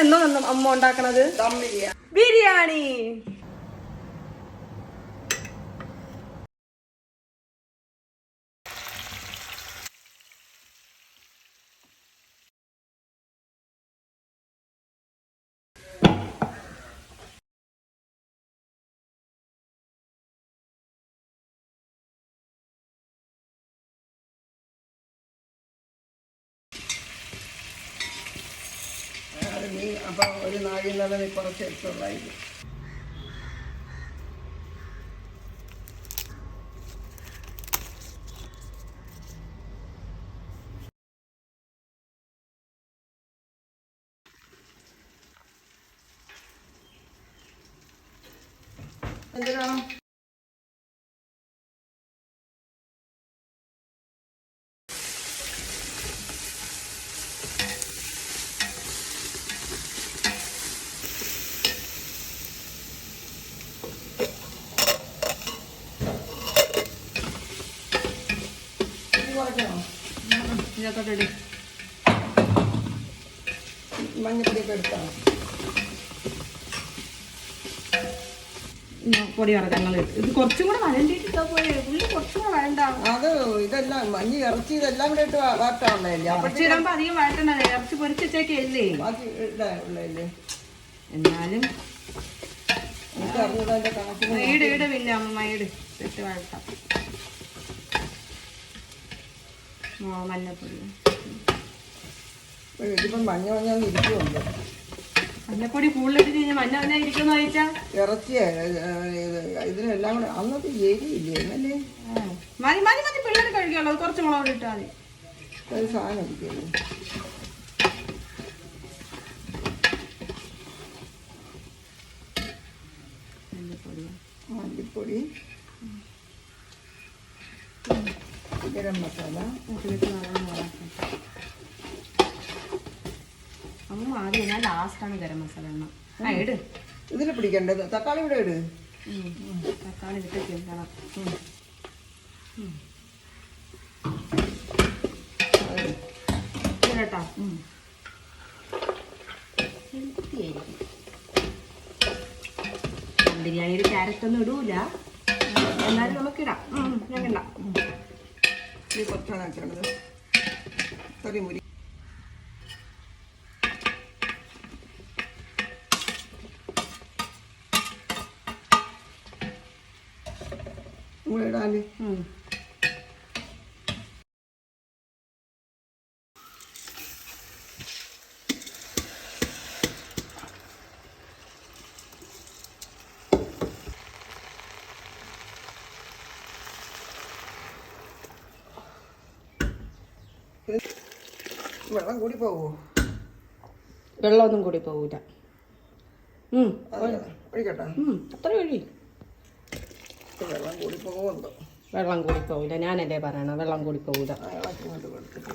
എന്നോ അമ്മ ഉണ്ടാക്കണത് ബിരിയാണി. നീ അപ്പം ഒരു നാഴിൽ നിന്ന് നീ കുറച്ച് എടുത്തുള്ളായിരിക്കും. എന്തിനാ ഇതിനകത്തോട്ട് മഞ്ഞപ്പൊടിയൊക്കെ എടുത്താൽ പൊടി കറക്കങ്ങൾ ഇത് കുറച്ചും കൂടെ വരണ്ടിട്ടോ പോയി ഉള്ളി കുറച്ചും കൂടെ വരണ്ട. അത് ഇതെല്ലാം മഞ്ഞ് ഇറച്ചി ഇതെല്ലാം കൂടെ ഇട്ട് വാട്ടാണല്ലേ. ഇറച്ചി ഇടുമ്പോ അധികം വഴട്ടണ്ടേ, ഇറച്ചി പൊരിച്ചേക്കല്ലേ. ബാക്കി ഇടാനുള്ളതല്ലേ. എന്നാലും എനിക്ക് അറിഞ്ഞതിന്റെ കണക്കിന് ഈട് പിന്നെ അമ്മ ഈട് ഇട്ട് വഴട്ടാം. മഞ്ഞപ്പൊടി ഇതിപ്പം മഞ്ഞ ഇരിക്കുന്നുണ്ട്. മഞ്ഞപ്പൊടി കൂടുതലിട്ട് കഴിഞ്ഞാൽ മഞ്ഞ ഇരിക്കുന്ന കഴിച്ചാ ഇറച്ചിയെ ഇതിനെല്ലാം കൂടെ അന്നത്തെ എരിയില്ലേ എന്നല്ലേ. മതി മതി മതി പിള്ളേർ കഴിക്കാനുള്ളത് കുറച്ച് മുളക് ഇട്ടാൽ മതി. ഒരു സാധനം ഇരിക്കുമല്ലോ. മല്ലിപ്പൊടി, ഗരം മസാല. അമ്മ ആദ്യം ഞാൻ ലാസ്റ്റാണ് ഗരം മസാല എണ്ണം. ഇട് ഇതിൽ പിടിക്കേണ്ടത്. തക്കാളി ഇവിടെ ഇട്. തക്കാളി ഇട്ട് കിണ്ടണം കേട്ടോ. ബിരിയാണിയിൽ ക്യാരറ്റ് ഒന്നും ഇടൂല, എന്നാലും നമുക്കിടാം. ഞാൻ ഇടാം. ഇത് കുറച്ചാണ് ആക്കേണ്ടത്. കരിമുരി ഇടാല്. വെള്ളം കൂടി പോവോ? വെള്ളമൊന്നും കൂടി പോകൂല. ഒഴിക്കട്ടെ. അത്ര ഒഴി. വെള്ളം കൂടി പോകുമോ? വെള്ളം കൂടി പോകില്ല. ഞാനല്ലേ പറയണം വെള്ളം കൂടി പോകൂല. ഇളക്കി കൊണ്ട് കൊടുത്തിട്ട്